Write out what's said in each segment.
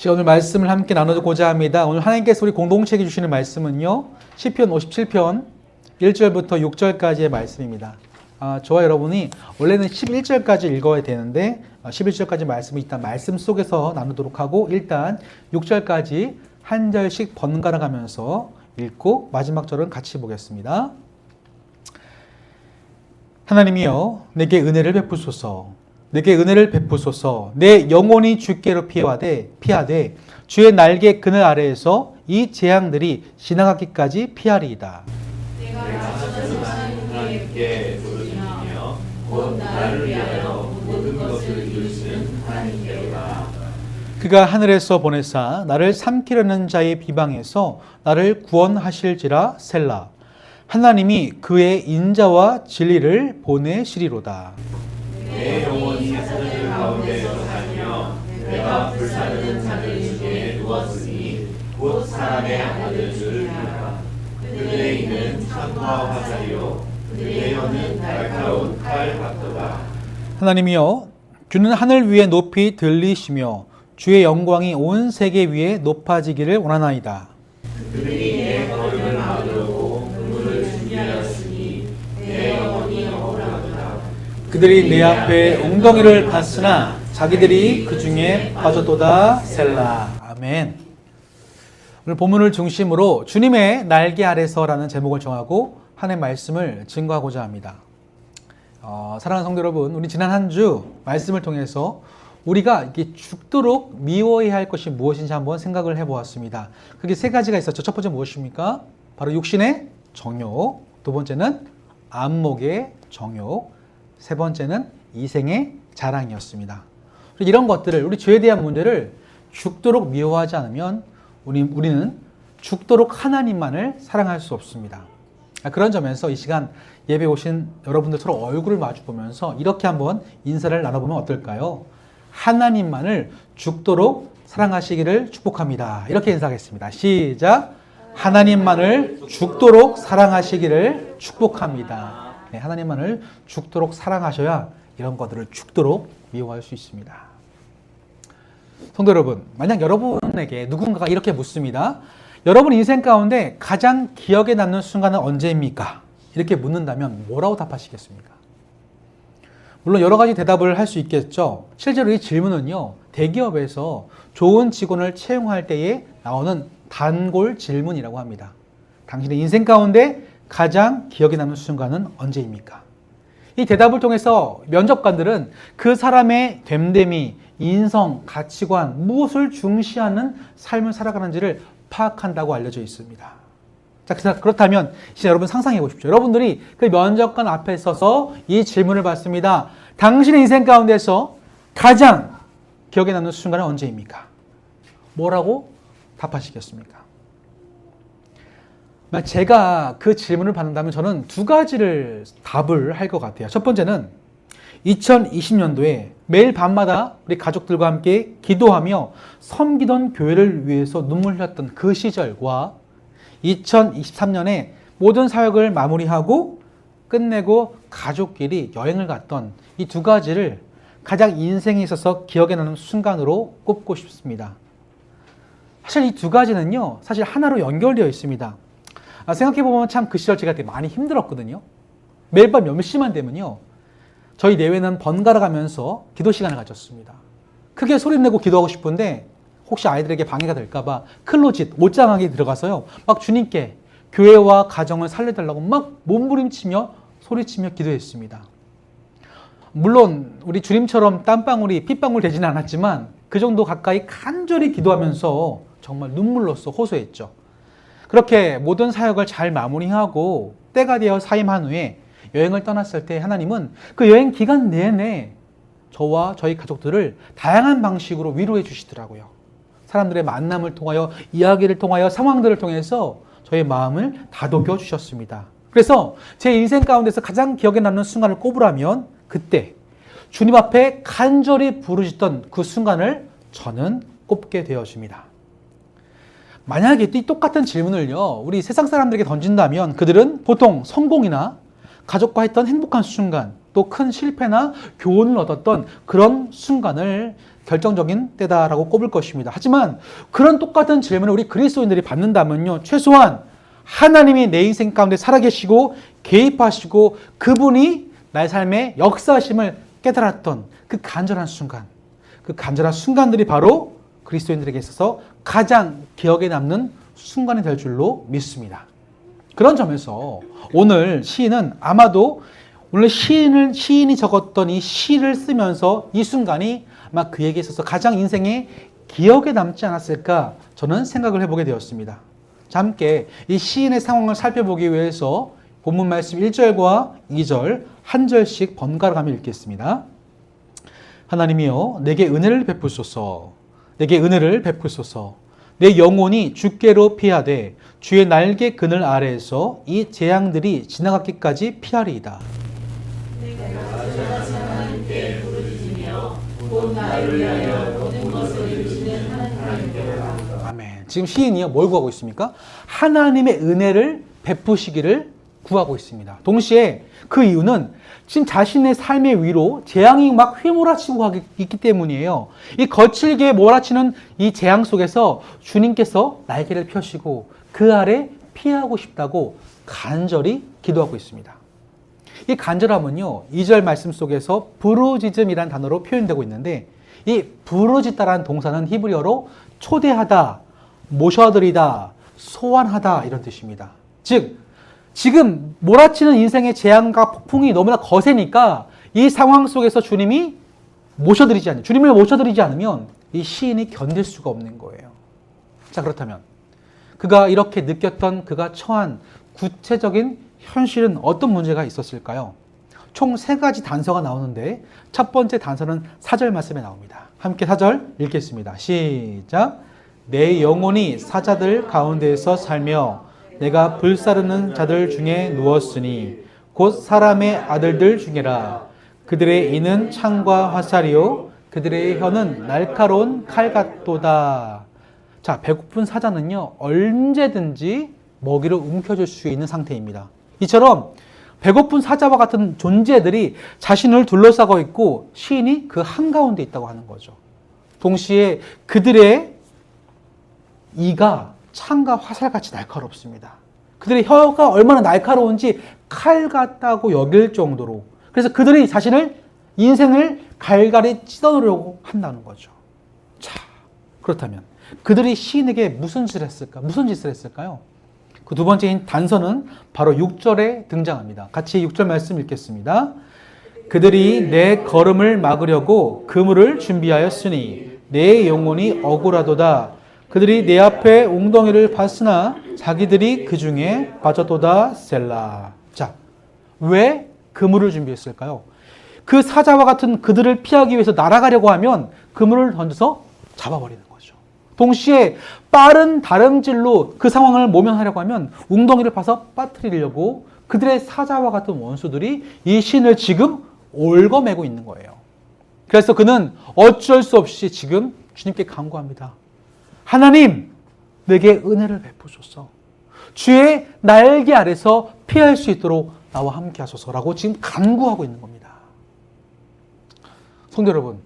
오늘 말씀을 함께 나누고자 합니다. 오늘 하나님께서 우리 공동체에게 주시는 말씀은요, 시편 57편 1절부터 6절까지의 말씀입니다. 저와 여러분이 원래는 11절까지 읽어야 되는데 11절까지 말씀이 일단 말씀 속에서 나누도록 하고, 일단 6절까지 한 절씩 번갈아 가면서 읽고 마지막 절은 같이 보겠습니다. 하나님이여, 내게 은혜를 베푸소서. 내게 은혜를 베푸소서. 내 영혼이 주께로 피하되 주의 날개 그늘 아래에서 이 재앙들이 지나가기까지 피하리이다. 내가 하나님께 부르짖으며 곧 나를 위하여 모든 것을 이루시는 하나님께로다. 그가 하늘에서 보내사 나를 삼키려는 자의 비방에서 나를 구원하실지라. 셀라. 하나님이 그의 인자와 진리를 보내시리로다. 내 영혼이 사자들 가운데서 살며 내가 불사르는 자들 중에 누웠으니 곧 사람의 아들 줄이라. 그들의 이는 창과 화살이요 그들의 혀는 날카로운 칼 같도다. 하나님이여, 주는 하늘 위에 높이 들리시며 주의 영광이 온 세계 위에 높아지기를 원하나이다. 그들이 내 걸음을 막으려고 그물을 준비하였으니 내 영혼이 억울하도다. 그들이 내 앞에 웅덩이를 봤으나 자기들이 그 중에 빠졌도다. 셀라. 아멘. 오늘 본문을 중심으로 주님의 날개 아래서라는 제목을 정하고 하나님의 말씀을 증거하고자 합니다. 사랑하는 성도 여러분, 우리 지난 한 주 말씀을 통해서 우리가 이게 죽도록 미워해야 할 것이 무엇인지 한번 생각을 해보았습니다. 그게 세 가지가 있었죠. 첫 번째 무엇입니까? 바로 육신의 정욕, 두 번째는 안목의 정욕, 세 번째는 이생의 자랑이었습니다. 이런 것들을, 우리 죄에 대한 문제를 죽도록 미워하지 않으면 우리는 죽도록 하나님만을 사랑할 수 없습니다. 그런 점에서 이 시간 예배 오신 여러분들 서로 얼굴을 마주 보면서 이렇게 한번 인사를 나눠보면 어떨까요? 하나님만을 죽도록 사랑하시기를 축복합니다. 이렇게 인사하겠습니다. 시작! 하나님만을 죽도록 사랑하시기를 축복합니다. 네, 하나님만을 죽도록 사랑하셔야 이런 것들을 죽도록 미워할 수 있습니다. 성도 여러분, 만약 여러분에게 누군가가 이렇게 묻습니다. 여러분 인생 가운데 가장 기억에 남는 순간은 언제입니까? 이렇게 묻는다면 뭐라고 답하시겠습니까? 물론 여러 가지 대답을 할 수 있겠죠. 실제로 이 질문은요, 대기업에서 좋은 직원을 채용할 때에 나오는 단골 질문이라고 합니다. 당신의 인생 가운데 가장 기억에 남는 순간은 언제입니까? 이 대답을 통해서 면접관들은 그 사람의 됨됨이, 인성, 가치관, 무엇을 중시하는 삶을 살아가는지를 파악한다고 알려져 있습니다. 자, 그렇다면 이제 여러분 상상해 보십시오. 여러분들이 그 면접관 앞에 서서 이 질문을 받습니다. 당신의 인생 가운데서 가장 기억에 남는 순간은 언제입니까? 뭐라고 답하시겠습니까? 제가 그 질문을 받는다면 저는 두 가지를 답을 할 것 같아요. 첫 번째는 2020년도에 매일 밤마다 우리 가족들과 함께 기도하며 섬기던 교회를 위해서 눈물 흘렸던 그 시절과 2023년에 모든 사역을 마무리하고 끝내고 가족끼리 여행을 갔던 이 두 가지를 가장 인생에 있어서 기억에 남는 순간으로 꼽고 싶습니다. 사실 이 두 가지는요, 사실 하나로 연결되어 있습니다. 생각해보면 참 그 시절 제가 되게 많이 힘들었거든요. 매일 밤 10시만 되면요, 저희 내외는 번갈아 가면서 기도 시간을 가졌습니다. 크게 소리 내고 기도하고 싶은데 혹시 아이들에게 방해가 될까봐 클로짓, 옷장하게 들어가서요, 막 주님께 교회와 가정을 살려달라고 막 몸부림치며 소리치며 기도했습니다. 물론 우리 주님처럼 땀방울이 핏방울 되지는 않았지만 그 정도 가까이 간절히 기도하면서 정말 눈물로써 호소했죠. 그렇게 모든 사역을 잘 마무리하고 때가 되어 사임한 후에 여행을 떠났을 때 하나님은 그 여행 기간 내내 저와 저희 가족들을 다양한 방식으로 위로해 주시더라고요. 사람들의 만남을 통하여, 이야기를 통하여, 상황들을 통해서 저의 마음을 다독여 주셨습니다. 그래서 제 인생 가운데서 가장 기억에 남는 순간을 꼽으라면 그때 주님 앞에 간절히 부르짖던 그 순간을 저는 꼽게 되어집니다. 만약에 이 똑같은 질문을요, 우리 세상 사람들에게 던진다면 그들은 보통 성공이나 가족과 했던 행복한 순간, 또 큰 실패나 교훈을 얻었던 그런 순간을 결정적인 때다라고 꼽을 것입니다. 하지만 그런 똑같은 질문을 우리 그리스도인들이 받는다면요, 최소한 하나님이 내 인생 가운데 살아계시고 개입하시고 그분이 나의 삶에 역사하심을 깨달았던 그 간절한 순간, 그 간절한 순간들이 바로 그리스도인들에게 있어서 가장 기억에 남는 순간이 될 줄로 믿습니다. 그런 점에서 오늘 시인은 아마도 오늘 시인이 적었던 이 시를 쓰면서 이 순간이 아마 그에게 있어서 가장 인생에 기억에 남지 않았을까 저는 생각을 해보게 되었습니다. 자, 함께 이 시인의 상황을 살펴보기 위해서 본문 말씀 1절과 2절 한 절씩 번갈아 가며 읽겠습니다. 하나님이여 내게 은혜를 베푸소서. 내게 은혜를 베푸소서. 내 영혼이 주께로 피하되 주의 날개 그늘 아래에서 이 재앙들이 지나가기까지 피하리이다. 아멘. 지금 시인이 뭘 구하고 있습니까? 하나님의 은혜를 베푸시기를 구하고 있습니다. 동시에 그 이유는 지금 자신의 삶의 위로 재앙이 막 휘몰아치고 있기 때문이에요. 이 거칠게 몰아치는 이 재앙 속에서 주님께서 날개를 펴시고 그 아래 피하고 싶다고 간절히 기도하고 있습니다. 이 간절함은요, 2절 말씀 속에서 부르짖음이라는 단어로 표현되고 있는데 이 부르짖다라는 동사는 히브리어로 초대하다, 모셔드리다, 소환하다 이런 뜻입니다. 즉 지금 몰아치는 인생의 재앙과 폭풍이 너무나 거세니까 이 상황 속에서 주님을 모셔드리지 않으면 이 시인이 견딜 수가 없는 거예요. 자, 그렇다면 그가 이렇게 느꼈던 그가 처한 구체적인 현실은 어떤 문제가 있었을까요? 총 3가지 단서가 나오는데 첫 번째 단서는 4절 말씀에 나옵니다. 함께 4절 읽겠습니다. 시작. 내 영혼이 사자들 가운데에서 살며 내가 불사르는 자들 중에 누웠으니 곧 사람의 아들들 중에라. 그들의 이는 창과 화살이요 그들의 혀는 날카로운 칼 같도다. 자, 배고픈 사자는요 언제든지 먹이를 움켜줄 수 있는 상태입니다. 이처럼 배고픈 사자와 같은 존재들이 자신을 둘러싸고 있고 시인이 그 한가운데 있다고 하는 거죠. 동시에 그들의 이가 창과 화살같이 날카롭습니다. 그들의 혀가 얼마나 날카로운지 칼 같다고 여길 정도로, 그래서 그들이 자신을 인생을 갈갈이 찢어놓으려고 한다는 거죠. 자, 그렇다면 그들이 시인에게 무슨 짓을 했을까요? 그 두 번째 단서는 바로 6절에 등장합니다. 같이 6절 말씀 읽겠습니다. 그들이 내 걸음을 막으려고 그물을 준비하였으니 내 영혼이 억울하도다. 그들이 내 앞에 웅덩이를 봤으나 자기들이 그 중에 빠졌도다. 셀라. 자, 왜 그물을 준비했을까요? 그 사자와 같은 그들을 피하기 위해서 날아가려고 하면 그물을 던져서 잡아버리는 거죠. 동시에 빠른 다름질로 그 상황을 모면하려고 하면 웅덩이를 파서 빠뜨리려고 그들의 사자와 같은 원수들이 이 신을 지금 얽어매고 있는 거예요. 그래서 그는 어쩔 수 없이 지금 주님께 간구합니다. 하나님, 내게 은혜를 베푸소서. 주의 날개 아래서 피할 수 있도록 나와 함께 하소서라고 지금 간구하고 있는 겁니다. 성도 여러분,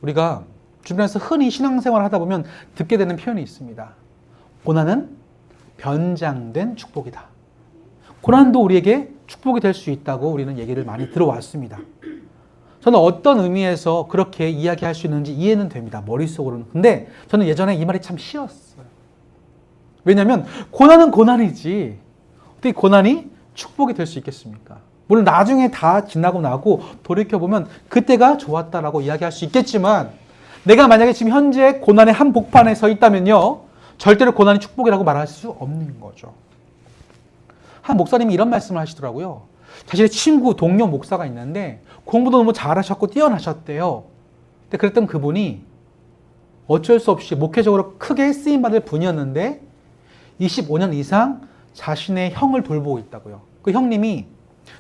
우리가 주변에서 흔히 신앙생활을 하다 보면 듣게 되는 표현이 있습니다. 고난은 변장된 축복이다. 고난도 우리에게 축복이 될 수 있다고 우리는 얘기를 많이 들어왔습니다. 저는 어떤 의미에서 그렇게 이야기할 수 있는지 이해는 됩니다. 머릿속으로는. 근데 저는 예전에 이 말이 참 싫었어요. 왜냐하면 고난은 고난이지 어떻게 고난이 축복이 될 수 있겠습니까? 물론 나중에 다 지나고 나고 돌이켜보면 그때가 좋았다라고 이야기할 수 있겠지만 내가 만약에 지금 현재 고난의 한복판에 서 있다면요 절대로 고난이 축복이라고 말할 수 없는 거죠. 한 목사님이 이런 말씀을 하시더라고요. 자신의 친구, 동료 목사가 있는데 공부도 너무 잘하셨고 뛰어나셨대요. 근데 그랬던 그분이 어쩔 수 없이 목회적으로 크게 쓰임받을 분이었는데 25년 이상 자신의 형을 돌보고 있다고요. 그 형님이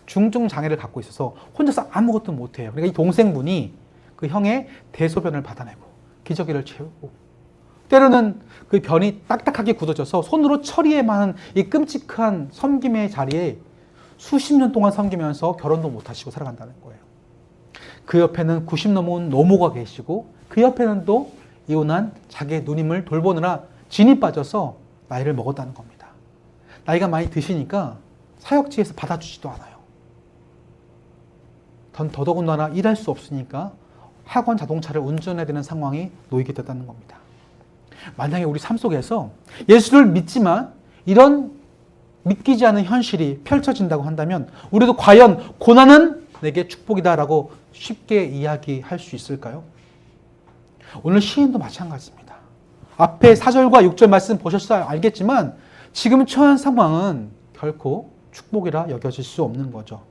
중증 장애를 갖고 있어서 혼자서 아무것도 못해요. 그러니까 이 동생분이 그 형의 대소변을 받아내고 기저귀를 채우고 때로는 그 변이 딱딱하게 굳어져서 손으로 처리해만 하는 이 끔찍한 섬김의 자리에 수십 년 동안 섬기면서 결혼도 못하시고 살아간다는 거예요. 그 옆에는 90 넘은 노모가 계시고 그 옆에는 또 이혼한 자기의 누님을 돌보느라 진이 빠져서 나이를 먹었다는 겁니다. 나이가 많이 드시니까 사역지에서 받아주지도 않아요. 더더군다나 일할 수 없으니까 학원 자동차를 운전해야 되는 상황이 놓이게 됐다는 겁니다. 만약에 우리 삶 속에서 예수를 믿지만 이런 믿기지 않은 현실이 펼쳐진다고 한다면 우리도 과연 고난은 내게 축복이다라고 쉽게 이야기할 수 있을까요? 오늘 시인도 마찬가지입니다. 앞에 4절과 6절 말씀 보셨어야 알겠지만 지금 처한 상황은 결코 축복이라 여겨질 수 없는 거죠.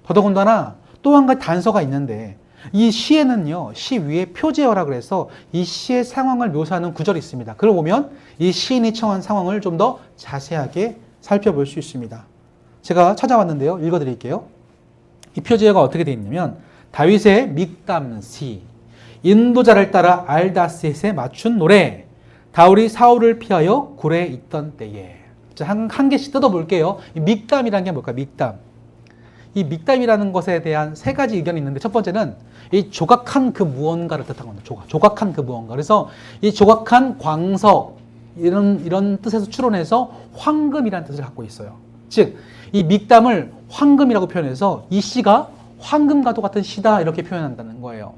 더더군다나 또 한 가지 단서가 있는데 이 시에는요, 시 위에 표제어라 그래서 이 시의 상황을 묘사하는 구절이 있습니다. 그걸 보면 이 시인이 처한 상황을 좀 더 자세하게 살펴볼 수 있습니다. 제가 찾아왔는데요. 읽어드릴게요. 이 표제어가 어떻게 되어 있냐면 다윗의 믹담시, 인도자를 따라 알다셋에 맞춘 노래, 다윗이 사울을 피하여 굴에 있던 때에. 자, 한 개씩 뜯어볼게요. 이 믹담이라는 게 뭘까요? 믹담. 이 믹담이라는 것에 대한 세 가지 의견이 있는데 첫 번째는 이 조각한 그 무언가를 뜻한 겁니다. 조각한 그 무언가. 그래서 이 조각한 광석 이런 뜻에서 추론해서 황금이라는 뜻을 갖고 있어요. 즉, 이 믹담을 황금이라고 표현해서 이 시가 황금과도 같은 시다 이렇게 표현한다는 거예요.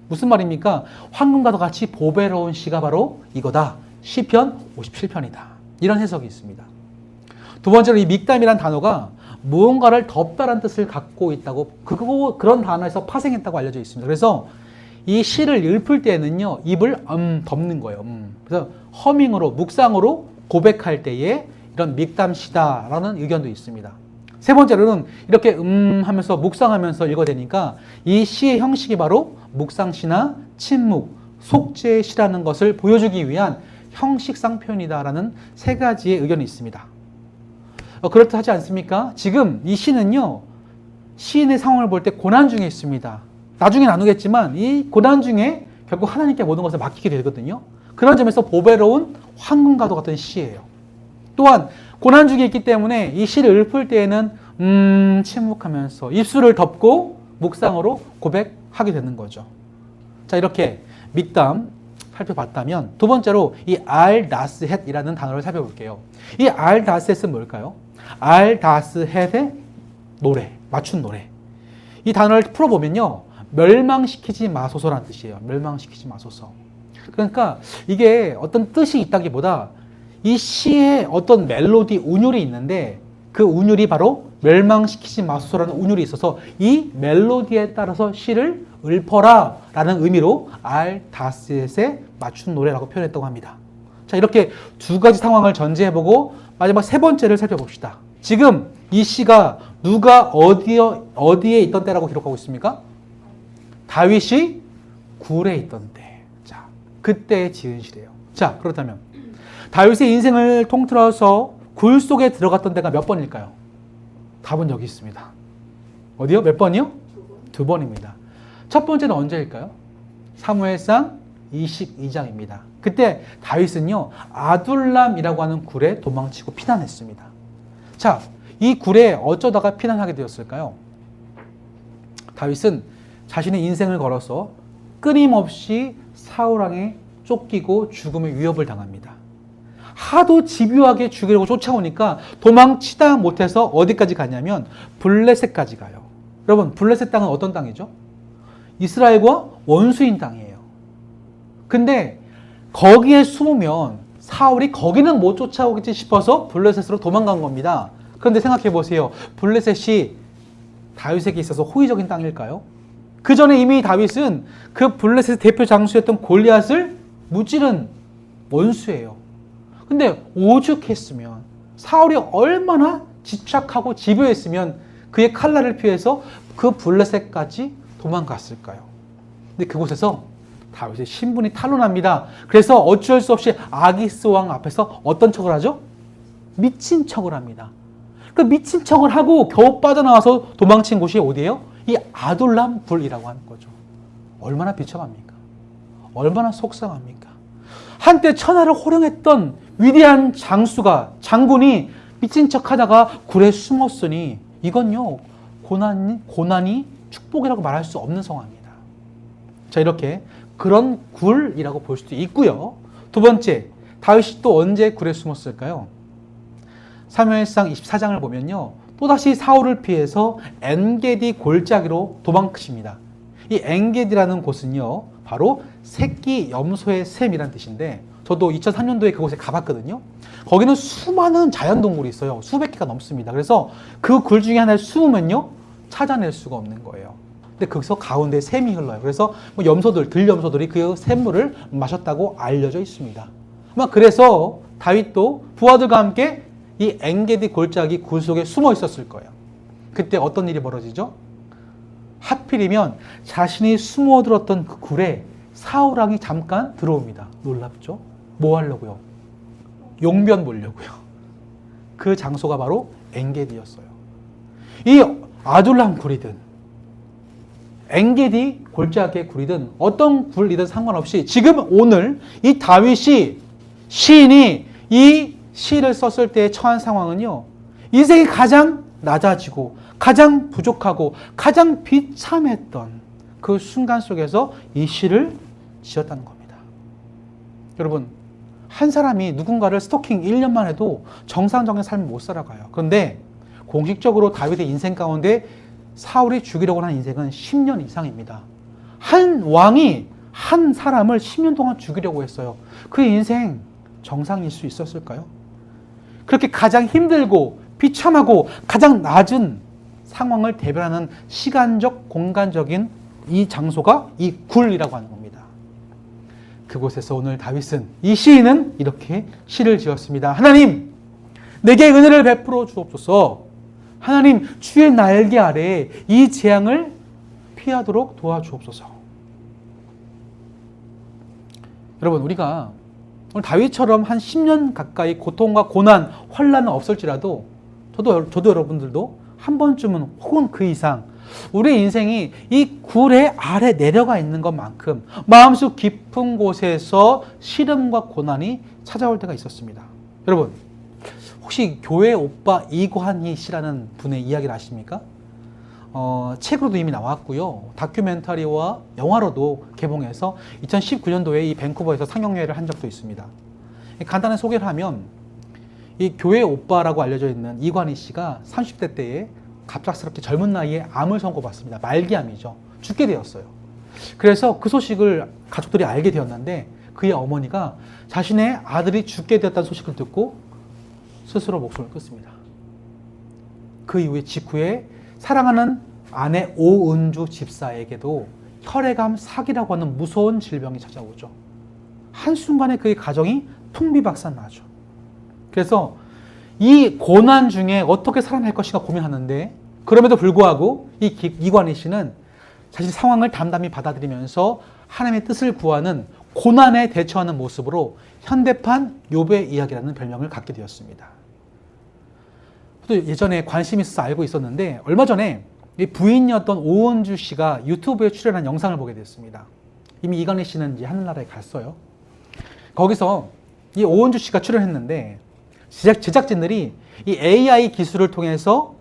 무슨 말입니까? 황금과도 같이 보배로운 시가 바로 이거다. 시편 57편이다. 이런 해석이 있습니다. 두 번째로 이 믹담이라는 단어가 무언가를 덮다라는 뜻을 갖고 있다고 그런 단어에서 파생했다고 알려져 있습니다. 그래서 이 시를 읊을 때에는요 입을 덮는 거예요. 그래서 허밍으로 묵상으로 고백할 때에 이런 믹담시다라는 의견도 있습니다. 세 번째로는 이렇게 하면서 묵상하면서 읽어야 되니까 이 시의 형식이 바로 묵상시나 침묵, 속죄의 시라는 것을 보여주기 위한 형식상 표현이다라는 세 가지의 의견이 있습니다. 그렇다 하지 않습니까? 지금 이 시는요, 시인의 상황을 볼 때 고난 중에 있습니다. 나중에 나누겠지만 이 고난 중에 결국 하나님께 모든 것을 맡기게 되거든요. 그런 점에서 보배로운 황금과도 같은 시예요. 또한 고난 중에 있기 때문에 이 시를 읊을 때에는 침묵하면서 입술을 덮고 묵상으로 고백하게 되는 거죠. 자, 이렇게 믹담 살펴봤다면 두 번째로 이 알다스헷이라는 단어를 살펴볼게요. 이 알다스헷은 뭘까요? 알다스헷의 노래, 맞춘 노래. 이 단어를 풀어보면요, 멸망시키지 마소서라는 뜻이에요. 멸망시키지 마소서. 그러니까 이게 어떤 뜻이 있다기보다 이 시에 어떤 멜로디, 운율이 있는데 그 운율이 바로 멸망시키지 마소서라는 운율이 있어서 이 멜로디에 따라서 시를 읊어라 라는 의미로 알다스헷에 맞춘 노래라고 표현했다고 합니다. 자, 이렇게 두 가지 상황을 전제해보고 마지막 세 번째를 살펴봅시다. 지금 이 시가 누가 어디에 있던 때라고 기록하고 있습니까? 다윗이 굴에 있던 때. 자, 그때 지은 시래요. 자, 그렇다면 다윗의 인생을 통틀어서 굴 속에 들어갔던 때가 몇 번일까요? 답은 여기 있습니다. 어디요? 몇 번이요? 두 번입니다. 첫 번째는 언제일까요? 사무엘상 22장입니다. 그때 다윗은요, 아둘람이라고 하는 굴에 도망치고 피난했습니다. 자, 이 굴에 어쩌다가 피난하게 되었을까요? 다윗은 자신의 인생을 걸어서 끊임없이 사울왕에 쫓기고 죽음의 위협을 당합니다. 하도 집요하게 죽이려고 쫓아오니까 도망치다 못해서 어디까지 가냐면 블레셋까지 가요. 여러분, 블레셋 땅은 어떤 땅이죠? 이스라엘과 원수인 땅이에요. 근데 거기에 숨으면 사울이 거기는 못 쫓아오겠지 싶어서 블레셋으로 도망간 겁니다. 그런데 생각해 보세요. 블레셋이 다윗에게 있어서 호의적인 땅일까요? 그 전에 이미 다윗은 그 블레셋의 대표 장수였던 골리앗을 무찌른 원수예요. 근데 오죽했으면, 사울이 얼마나 집착하고 집요했으면 그의 칼날을 피해서 그 블레셋까지 도망갔을까요? 근데 그곳에서 다윗의 신분이 탄로납니다. 그래서 어쩔 수 없이 아기스 왕 앞에서 어떤 척을 하죠? 미친 척을 합니다. 그 미친 척을 하고 겨우 빠져나와서 도망친 곳이 어디예요? 이 아둘람 굴이라고 하는 거죠. 얼마나 비참합니까? 얼마나 속상합니까? 한때 천하를 호령했던 위대한 장군이 미친 척 하다가 굴에 숨었으니 이건요, 고난이 축복이라고 말할 수 없는 상황입니다. 자, 이렇게 그런 굴이라고 볼 수도 있고요. 두 번째, 다윗이 또 언제 굴에 숨었을까요? 사무엘상 24장을 보면요, 또다시 사울을 피해서 엔게디 골짜기로 도망치십니다. 이 엔게디라는 곳은요, 바로 새끼 염소의 샘이라는 뜻인데, 저도 2003년도에 그곳에 가봤거든요. 거기는 수많은 자연동물이 있어요. 수백 개가 넘습니다. 그래서 그 굴 중에 하나를 숨으면요, 찾아낼 수가 없는 거예요. 근데 거기서 가운데 샘이 흘러요. 그래서 뭐 염소들, 들염소들이 그 샘물을 마셨다고 알려져 있습니다. 아마 그래서 다윗도 부하들과 함께 이 엔게디 골짜기 굴 속에 숨어 있었을 거예요. 그때 어떤 일이 벌어지죠? 하필이면 자신이 숨어들었던 그 굴에 사울 왕이 잠깐 들어옵니다. 놀랍죠? 뭐 하려고요? 용변 보려고요. 그 장소가 바로 엔게디였어요. 이 아둘람 굴이든 엔게디 골짜기의 굴이든 어떤 굴이든 상관없이 지금 오늘 이 다윗이 시인이 이 시를 썼을 때에 처한 상황은요, 인생이 가장 낮아지고 가장 부족하고 가장 비참했던 그 순간 속에서 이 시를 지었다는 겁니다. 여러분, 한 사람이 누군가를 스토킹 1년만 해도 정상적인 삶을 못 살아가요. 그런데 공식적으로 다윗의 인생 가운데 사울이 죽이려고 한 인생은 10년 이상입니다. 한 왕이 한 사람을 10년 동안 죽이려고 했어요. 그 인생 정상일 수 있었을까요? 그렇게 가장 힘들고 비참하고 가장 낮은 상황을 대변하는 시간적, 공간적인 이 장소가 이 굴이라고 하는 겁니다. 그곳에서 오늘 다윗은, 이 시인은 이렇게 시를 지었습니다. 하나님, 내게 은혜를 베풀어 주옵소서. 하나님, 주의 날개 아래 이 재앙을 피하도록 도와주옵소서. 여러분, 우리가 오늘 다윗처럼 한 10년 가까이 고통과 고난, 환난은 없을지라도 저도 여러분들도 한 번쯤은 혹은 그 이상 우리 인생이 이 굴의 아래 내려가 있는 것만큼 마음속 깊은 곳에서 시름과 고난이 찾아올 때가 있었습니다. 여러분, 혹시 교회 오빠 이관희 씨라는 분의 이야기를 아십니까? 책으로도 이미 나왔고요. 다큐멘터리와 영화로도 개봉해서 2019년도에 이 밴쿠버에서 상영회를 한 적도 있습니다. 간단한 소개를 하면 이 교회 오빠라고 알려져 있는 이관희 씨가 30대 때에 갑작스럽게 젊은 나이에 암을 선고받습니다. 말기암이죠. 죽게 되었어요. 그래서 그 소식을 가족들이 알게 되었는데 그의 어머니가 자신의 아들이 죽게 되었다는 소식을 듣고 스스로 목숨을 끊습니다. 그 이후에 직후에 사랑하는 아내 오은주 집사에게도 혈액암 사기라고 하는 무서운 질병이 찾아오죠. 한순간에 그의 가정이 풍비박산나죠. 그래서 이 고난 중에 어떻게 살아날 것인가 고민하는데, 그럼에도 불구하고 이 이관희 씨는 자신 상황을 담담히 받아들이면서 하나님의 뜻을 구하는, 고난에 대처하는 모습으로 현대판 욥의 이야기라는 별명을 갖게 되었습니다. 또 예전에 관심이 있어서 알고 있었는데 얼마 전에 부인이었던 오은주 씨가 유튜브에 출연한 영상을 보게 됐습니다. 이미 이관희 씨는 이제 하늘나라에 갔어요. 거기서 이 오은주 씨가 출연했는데 제작진들이 이 AI 기술을 통해서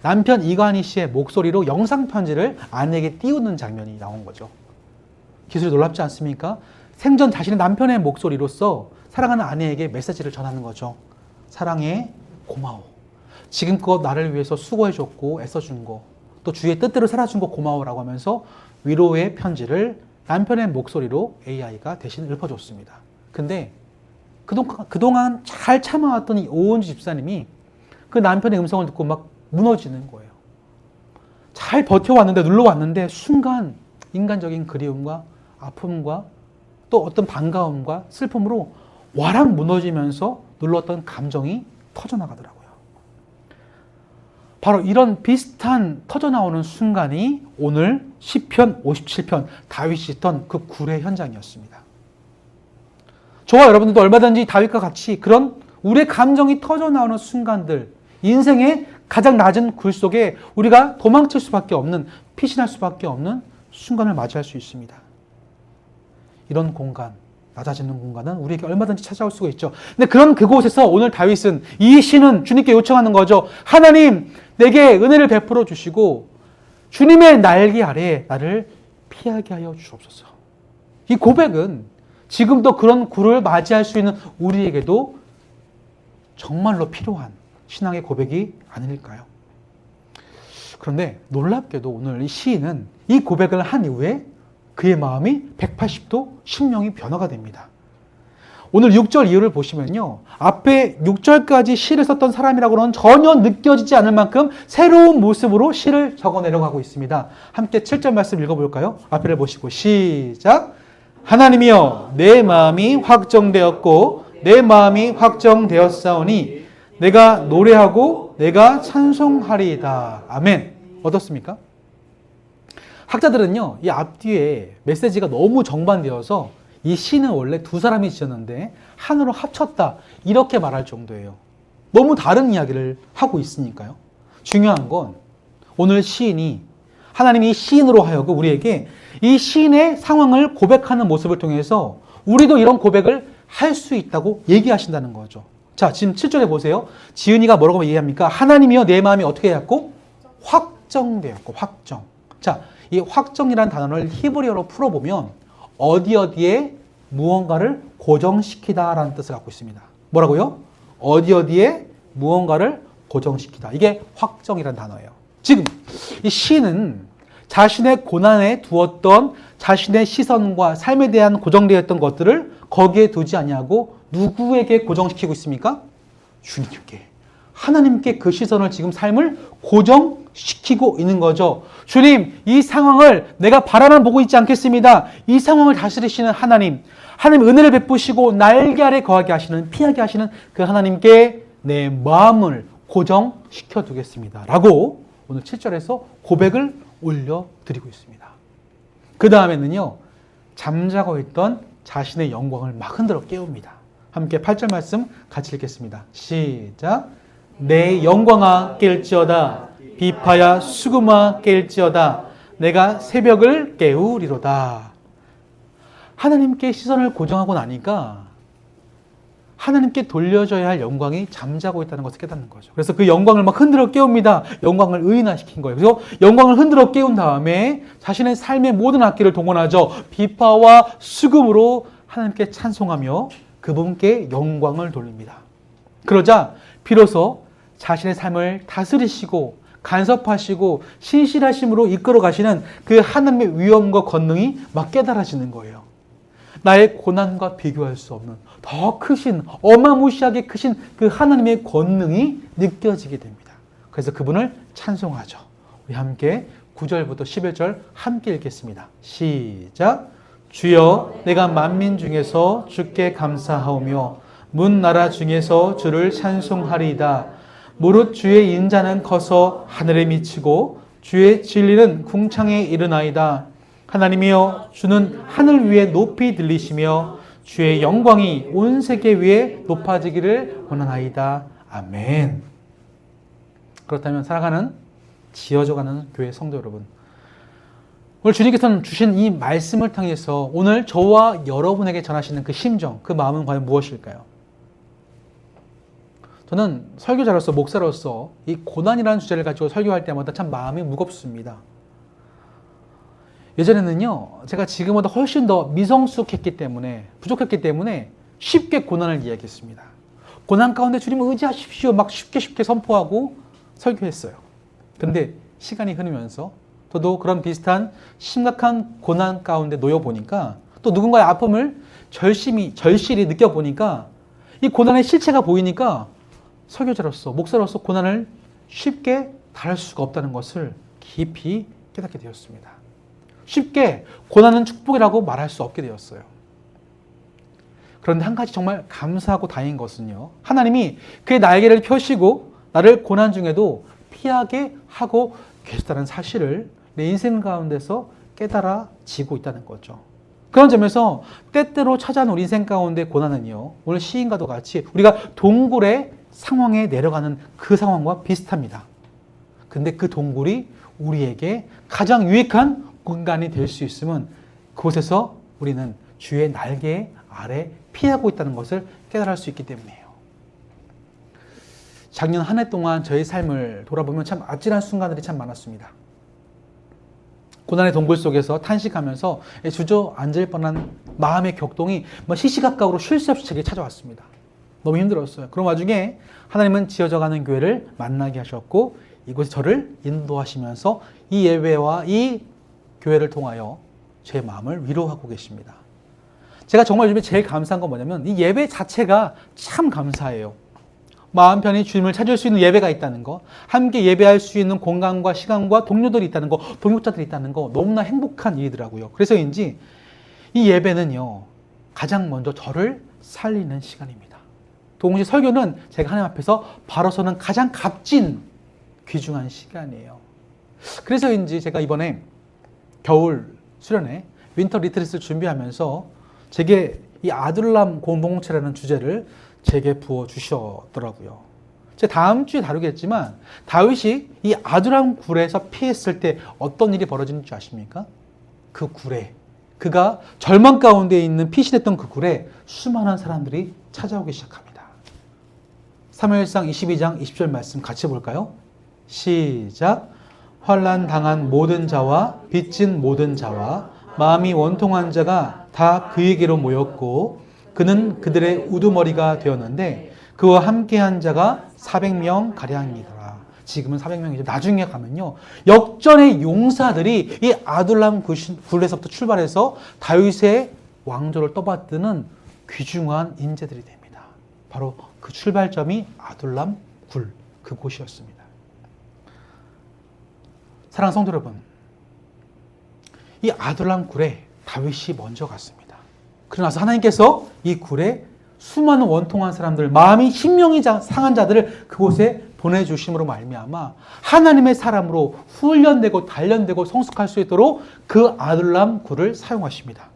남편 이관희 씨의 목소리로 영상 편지를 아내에게 띄우는 장면이 나온 거죠. 기술이 놀랍지 않습니까? 생전 자신의 남편의 목소리로서 사랑하는 아내에게 메시지를 전하는 거죠. 사랑해, 고마워. 지금껏 나를 위해서 수고해줬고 애써준 거, 또 주의 뜻대로 살아준 거 고마워라고 하면서 위로의 편지를 남편의 목소리로 AI가 대신 읊어줬습니다. 근데 그동안 잘 참아왔던 이 오은주 집사님이 그 남편의 음성을 듣고 막 무너지는 거예요. 잘 버텨왔는데, 눌러왔는데 순간 인간적인 그리움과 아픔과 또 어떤 반가움과 슬픔으로 와락 무너지면서 눌렀던 감정이 터져나가더라고요. 바로 이런 비슷한 터져나오는 순간이 오늘 시편 57편 다윗이 있던 그 굴의 현장이었습니다. 저와 여러분들도 얼마든지 다윗과 같이 그런 우리의 감정이 터져나오는 순간들, 인생의 가장 낮은 굴 속에 우리가 도망칠 수밖에 없는, 피신할 수밖에 없는 순간을 맞이할 수 있습니다. 이런 공간, 낮아지는 공간은 우리에게 얼마든지 찾아올 수가 있죠. 근데 그런 그곳에서 오늘 다윗은, 이 시는 주님께 요청하는 거죠. 하나님, 내게 은혜를 베풀어 주시고 주님의 날개 아래 나를 피하게 하여 주옵소서. 이 고백은 지금도 그런 굴을 맞이할 수 있는 우리에게도 정말로 필요한 신앙의 고백이 아닐까요? 그런데 놀랍게도 오늘 이 시인은 이 고백을 한 이후에 그의 마음이 180도 심령이 변화가 됩니다. 오늘 6절 이유를 보시면요. 앞에 6절까지 시를 썼던 사람이라고는 전혀 느껴지지 않을 만큼 새로운 모습으로 시를 적어내려가고 있습니다. 함께 7절 말씀 읽어볼까요? 앞에를 보시고 시작! 하나님이여 내 마음이 확정되었고 내 마음이 확정되었사오니 내가 노래하고 내가 찬송하리이다. 아멘. 어떻습니까? 학자들은요, 이 앞뒤에 메시지가 너무 정반되어서 이 시는 원래 두 사람이 지었는데 하나로 합쳤다. 이렇게 말할 정도예요. 너무 다른 이야기를 하고 있으니까요. 중요한 건 오늘 시인이 하나님이 시인으로 하여금 우리에게 이 시인의 상황을 고백하는 모습을 통해서 우리도 이런 고백을 할 수 있다고 얘기하신다는 거죠. 자, 지금 7절에 보세요. 지은이가 뭐라고 얘기합니까? 하나님이여 내 마음이 어떻게 되었고? 확정되었고, 확정. 자, 이 확정이라는 단어를 히브리어로 풀어보면 어디에 무언가를 고정시키다 라는 뜻을 갖고 있습니다. 뭐라고요? 어디에 무언가를 고정시키다. 이게 확정이라는 단어예요. 지금 이 시는 자신의 고난에 두었던 자신의 시선과 삶에 대한 고정되어 있던 것들을 거기에 두지 아니하고 누구에게 고정시키고 있습니까? 주님께. 하나님께 그 시선을 지금 삶을 고정시키고 있는 거죠. 주님, 이 상황을 내가 바라만 보고 있지 않겠습니다. 이 상황을 다스리시는 하나님, 하나님 은혜를 베푸시고 날개 아래 거하게 하시는, 피하게 하시는 그 하나님께 내 마음을 고정시켜 두겠습니다. 라고 오늘 7절에서 고백을 올려드리고 있습니다. 그 다음에는요, 잠자고 있던 자신의 영광을 막 흔들어 깨웁니다. 함께 8절 말씀 같이 읽겠습니다. 시작. 내 영광아 깰지어다. 비파야 수금아 깰지어다. 내가 새벽을 깨우리로다. 하나님께 시선을 고정하고 나니까 하나님께 돌려줘야 할 영광이 잠자고 있다는 것을 깨닫는 거죠. 그래서 그 영광을 막 흔들어 깨웁니다. 영광을 의인화시킨 거예요. 그래서 영광을 흔들어 깨운 다음에 자신의 삶의 모든 악기를 동원하죠. 비파와 수금으로 하나님께 찬송하며 그분께 영광을 돌립니다. 그러자 비로소 자신의 삶을 다스리시고 간섭하시고 신실하심으로 이끌어 가시는 그 하나님의 위엄과 권능이 막 깨달아지는 거예요. 나의 고난과 비교할 수 없는 더 크신, 어마무시하게 크신 그 하나님의 권능이 느껴지게 됩니다. 그래서 그분을 찬송하죠. 우리 함께 9절부터 11절 함께 읽겠습니다. 시작. 주여, 내가 만민 중에서 주께 감사하오며 문 나라 중에서 주를 찬송하리이다. 무릇 주의 인자는 커서 하늘에 미치고 주의 진리는 궁창에 이르나이다. 하나님이여, 주는 하늘 위에 높이 들리시며 주의 영광이 온 세계 위에 높아지기를 원하나이다. 아멘. 그렇다면 사랑하는 지어져가는 교회 성도 여러분, 오늘 주님께서는 주신 이 말씀을 통해서 오늘 저와 여러분에게 전하시는 그 심정, 그 마음은 과연 무엇일까요? 저는 설교자로서, 목사로서 이 고난이라는 주제를 가지고 설교할 때마다 참 마음이 무겁습니다. 예전에는요, 제가 지금보다 훨씬 더 미성숙했기 때문에, 부족했기 때문에 쉽게 고난을 이야기했습니다. 고난 가운데 주님을 의지하십시오. 막 쉽게 선포하고 설교했어요. 근데 시간이 흐르면서 저도 그런 비슷한 심각한 고난 가운데 놓여보니까 또 누군가의 아픔을 절실히 느껴보니까 이 고난의 실체가 보이니까 설교자로서, 목사로서 고난을 쉽게 다룰 수가 없다는 것을 깊이 깨닫게 되었습니다. 쉽게 고난은 축복이라고 말할 수 없게 되었어요. 그런데 한 가지 정말 감사하고 다행인 것은요, 하나님이 그의 날개를 펴시고 나를 고난 중에도 피하게 하고 계시다는 사실을 내 인생 가운데서 깨달아지고 있다는 거죠. 그런 점에서 때때로 찾아오는 우리 인생 가운데 고난은요, 오늘 시인과도 같이 우리가 동굴의 상황에 내려가는 그 상황과 비슷합니다. 근데 그 동굴이 우리에게 가장 유익한 공간이 될 수 있으면 그곳에서 우리는 주의 날개 아래 피하고 있다는 것을 깨달을 수 있기 때문이에요. 작년 한 해 동안 저의 삶을 돌아보면 참 아찔한 순간들이 참 많았습니다. 고난의 동굴 속에서 탄식하면서 주저앉을 뻔한 마음의 격동이 시시각각으로 쉴 새 없이 제게 찾아왔습니다. 너무 힘들었어요. 그런 와중에 하나님은 지어져가는 교회를 만나게 하셨고 이곳에 저를 인도하시면서 이 예배와 이 교회를 통하여 제 마음을 위로하고 계십니다. 제가 정말 요즘에 제일 감사한 건 뭐냐면 이 예배 자체가 참 감사해요. 마음 편히 주님을 찾을 수 있는 예배가 있다는 거, 함께 예배할 수 있는 공간과 시간과 동료들이 있다는 거, 동역자들이 있다는 거 너무나 행복한 일이더라고요. 그래서인지 이 예배는요, 가장 먼저 저를 살리는 시간입니다. 동시에 설교는 제가 하나님 앞에서 바로 서는 가장 값진 귀중한 시간이에요. 그래서인지 제가 이번에 겨울 수련회 윈터 리트리스를 준비하면서 제게 이 아둘람 공동체라는 주제를 제게 부어 주셨더라고요. 제가 다음 주에 다루겠지만 다윗이 이 아둘람 굴에서 피했을 때 어떤 일이 벌어지는 줄 아십니까? 그 굴에, 그가 절망 가운데 있는 피신했던 그 굴에 수많은 사람들이 찾아오기 시작합니다. 사무엘상 22장 20절 말씀 같이 볼까요? 시작. 환난 당한 모든 자와 빚진 모든 자와 마음이 원통한 자가 다 그에게로 모였고 그는 그들의 우두머리가 되었는데 그와 함께한 자가 400명 가량이더라. 지금은 400명이죠. 나중에 가면요, 역전의 용사들이 이 아둘람 굴에서부터 출발해서 다윗의 왕조를 떠받드는 귀중한 인재들이 됩니다. 바로 그 출발점이 아둘람 굴, 그곳이었습니다. 사랑하는 성도 여러분, 이 아둘람 굴에 다윗이 먼저 갔습니다. 그러나서 하나님께서 이 굴에 수많은 원통한 사람들, 마음이 심령이 상한 자들을 그곳에 보내주심으로 말미암아 하나님의 사람으로 훈련되고 단련되고 성숙할 수 있도록 그 아둘람 굴을 사용하십니다.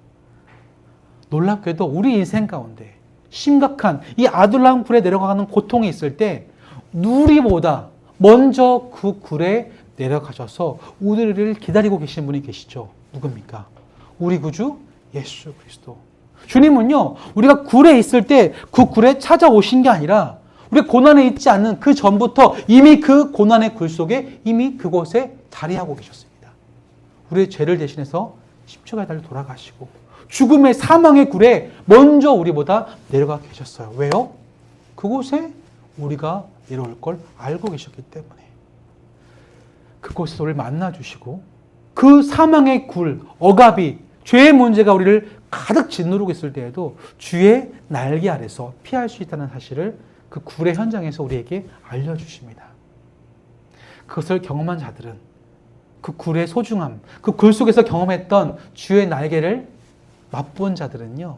놀랍게도 우리 인생 가운데 심각한 이 아둘람 굴에 내려가는 고통이 있을 때 누리보다 먼저 그 굴에 내려가셔서 우리를 기다리고 계신 분이 계시죠. 누굽니까? 우리 구주 예수 그리스도. 주님은요, 우리가 굴에 있을 때 그 굴에 찾아오신 게 아니라 우리 고난에 있지 않는 그 전부터 이미 그 고난의 굴 속에 이미 그곳에 자리하고 계셨습니다. 우리의 죄를 대신해서 십자가에 달려 돌아가시고 죽음의 사망의 굴에 먼저 우리보다 내려가 계셨어요. 왜요? 그곳에 우리가 내려올 걸 알고 계셨기 때문에. 그곳에서 우리를 만나주시고 그 사망의 굴, 억압이, 죄의 문제가 우리를 가득 짓누르고 있을 때에도 주의 날개 아래서 피할 수 있다는 사실을 그 굴의 현장에서 우리에게 알려주십니다. 그것을 경험한 자들은 그 굴의 소중함, 그 굴 속에서 경험했던 주의 날개를 맛본 자들은요,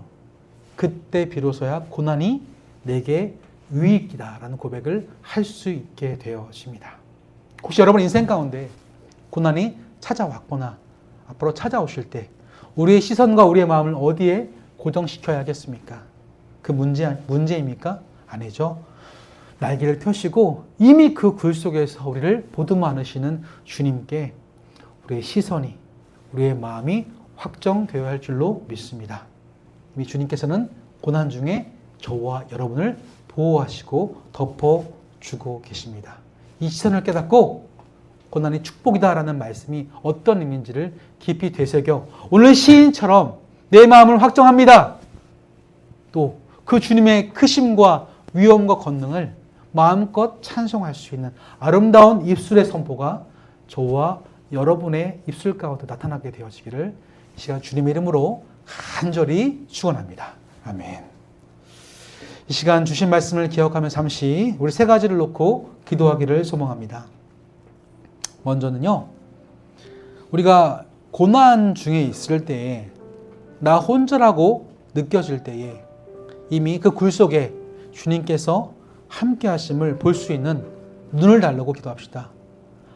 그때 비로소야 고난이 내게 유익이다라는 고백을 할 수 있게 되어집니다. 혹시 여러분 인생 가운데 고난이 찾아왔거나 앞으로 찾아오실 때 우리의 시선과 우리의 마음을 어디에 고정시켜야겠습니까? 그 문제입니까? 아니죠. 날개를 펴시고 이미 그 굴 속에서 우리를 보듬어 안으시는 주님께 우리의 시선이, 우리의 마음이 확정되어야 할 줄로 믿습니다. 이미 주님께서는 고난 중에 저와 여러분을 보호하시고 덮어주고 계십니다. 이 시선을 깨닫고 고난이 축복이다라는 말씀이 어떤 의미인지를 깊이 되새겨 오늘 시인처럼 내 마음을 확정합니다. 또 그 주님의 크심과 위엄과 권능을 마음껏 찬송할 수 있는 아름다운 입술의 선포가 저와 여러분의 입술 가운데 나타나게 되어지기를 이 시간 주님의 이름으로 간절히 축원합니다. 아멘. 이 시간 주신 말씀을 기억하며 잠시 우리 세 가지를 놓고 기도하기를 소망합니다. 먼저는요, 우리가 고난 중에 있을 때에 나 혼자라고 느껴질 때에 이미 그 굴 속에 주님께서 함께 하심을 볼 수 있는 눈을 달라고 기도합시다.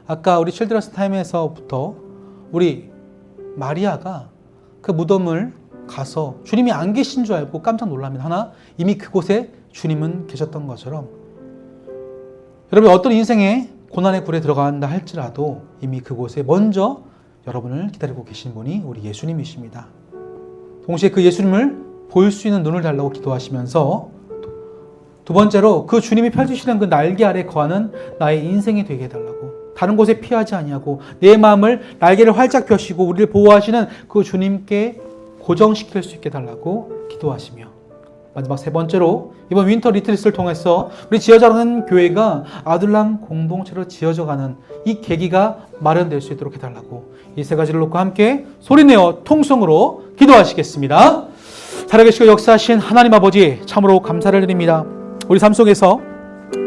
아까 우리 칠드런스 타임에서부터 우리 마리아가 그 무덤을 가서 주님이 안 계신 줄 알고 깜짝 놀랍니다. 하나 이미 그곳에 주님은 계셨던 것처럼 여러분 어떤 인생에 고난의 굴에 들어간다 할지라도 이미 그곳에 먼저 여러분을 기다리고 계신 분이 우리 예수님이십니다. 동시에 그 예수님을 볼 수 있는 눈을 달라고 기도하시면서 두 번째로 그 주님이 펼치시는 그 날개 아래 거하는 나의 인생이 되게 해달라고, 다른 곳에 피하지 아니하고 내 마음을 날개를 활짝 펴시고 우리를 보호하시는 그 주님께 고정시킬 수 있게 달라고 기도하시며, 마지막 세 번째로 이번 윈터 리트릿을 통해서 우리 지어져가는 교회가 아둘람 공동체로 지어져가는 이 계기가 마련될 수 있도록 해달라고 이 세 가지를 놓고 함께 소리내어 통성으로 기도하시겠습니다. 살아계시고 역사하신 하나님 아버지, 참으로 감사를 드립니다. 우리 삶 속에서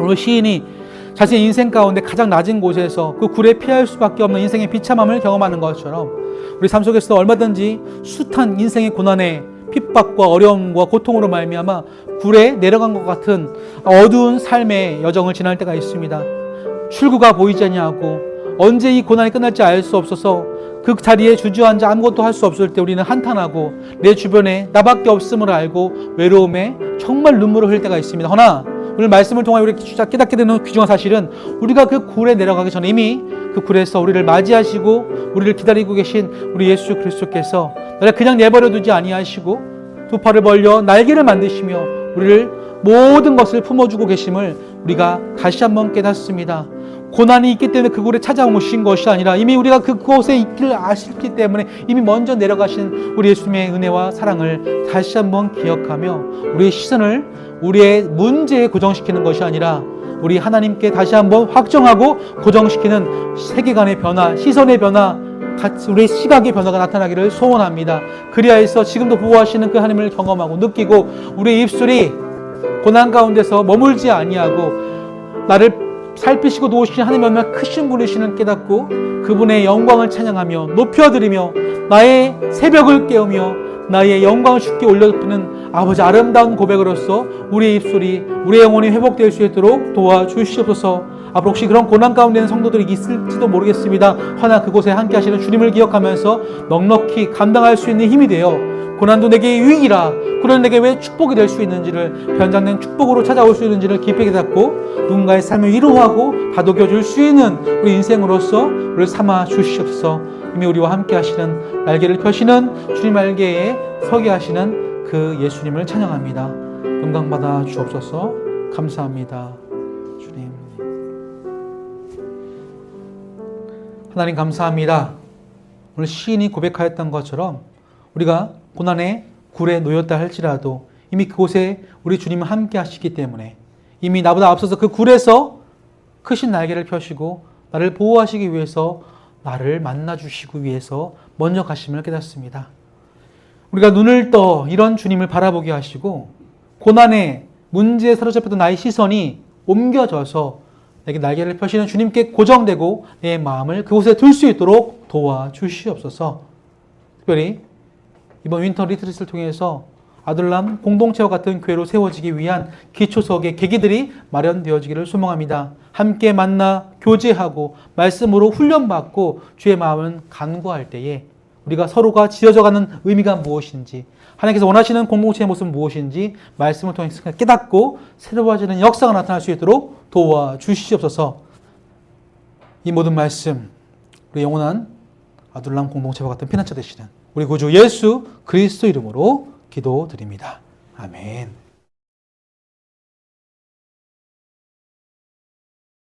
오늘 시인이 자신의 인생 가운데 가장 낮은 곳에서 그 굴에 피할 수밖에 없는 인생의 비참함을 경험하는 것처럼 우리 삶 속에서 얼마든지 숱한 인생의 고난에 핍박과 어려움과 고통으로 말미암아 굴에 내려간 것 같은 어두운 삶의 여정을 지날 때가 있습니다. 출구가 보이지 아니하고 언제 이 고난이 끝날지 알 수 없어서 그 자리에 주저앉아 아무것도 할 수 없을 때 우리는 한탄하고 내 주변에 나밖에 없음을 알고 외로움에 정말 눈물을 흘릴 때가 있습니다. 허나 오늘 말씀을 통하여 우리 깨닫게 되는 귀중한 사실은 우리가 그 굴에 내려가기 전에 이미 그 굴에서 우리를 맞이하시고 우리를 기다리고 계신 우리 예수 그리스도께서 나를 그냥 내버려 두지 아니하시고 두 팔을 벌려 날개를 만드시며 우리를 모든 것을 품어주고 계심을 우리가 다시 한번 깨닫습니다. 고난이 있기 때문에 그 굴에 찾아오신 것이 아니라 이미 우리가 그곳에 있기를 아시기 때문에 이미 먼저 내려가신 우리 예수님의 은혜와 사랑을 다시 한번 기억하며 우리의 시선을 우리의 문제에 고정시키는 것이 아니라 우리 하나님께 다시 한번 확정하고 고정시키는 세계관의 변화, 시선의 변화, 우리의 시각의 변화가 나타나기를 소원합니다. 그리하여서 지금도 보호하시는 그 하나님을 경험하고 느끼고 우리의 입술이 고난 가운데서 머물지 아니하고 나를 살피시고 도우시는 하나님의 얼마나 크신 분이시는 깨닫고 그분의 영광을 찬양하며 높여드리며 나의 새벽을 깨우며 나의 영광을 주께 올려드리는 아버지 아름다운 고백으로서 우리의 입술이 우리의 영혼이 회복될 수 있도록 도와주시옵소서. 앞으로 혹시 그런 고난 가운데 있는 성도들이 있을지도 모르겠습니다. 허나 그곳에 함께 하시는 주님을 기억하면서 넉넉히 감당할 수 있는 힘이 되어 고난도 내게 유익이라, 고난도 내게 왜 축복이 될 수 있는지를, 변장된 축복으로 찾아올 수 있는지를 깊이 깨닫고 누군가의 삶을 위로하고 다독여 줄 수 있는 우리 인생으로서 우리를 삼아 주시옵소서. 이미 우리와 함께 하시는 날개를 펴시는 주님 날개에 서게 하시는 그 예수님을 찬양합니다. 영광 받아 주옵소서. 감사합니다. 주님. 하나님 감사합니다. 오늘 시인이 고백하였던 것처럼 우리가 고난의 굴에 놓였다 할지라도 이미 그곳에 우리 주님은 함께 하시기 때문에 이미 나보다 앞서서 그 굴에서 크신 날개를 펴시고 나를 보호하시기 위해서 나를 만나주시기 위해서 먼저 가심을 깨닫습니다. 우리가 눈을 떠 이런 주님을 바라보게 하시고 고난의 문제에 사로잡혔던 나의 시선이 옮겨져서 내게 날개를 펴시는 주님께 고정되고 내 마음을 그곳에 둘 수 있도록 도와주시옵소서. 특별히 이번 윈터 리트릿을 통해서 아둘람 공동체와 같은 교회로 세워지기 위한 기초석의 계기들이 마련되어지기를 소망합니다. 함께 만나 교제하고 말씀으로 훈련받고 주의 마음을 간구할 때에 우리가 서로가 지어져가는 의미가 무엇인지, 하나님께서 원하시는 공동체의 모습은 무엇인지 말씀을 통해서 깨닫고 새로워지는 역사가 나타날 수 있도록 도와주시옵소서. 이 모든 말씀 우리 영원한 아둘람 공동체와 같은 피난처 되시는 우리 구주 예수 그리스도 이름으로 기도드립니다. 아멘.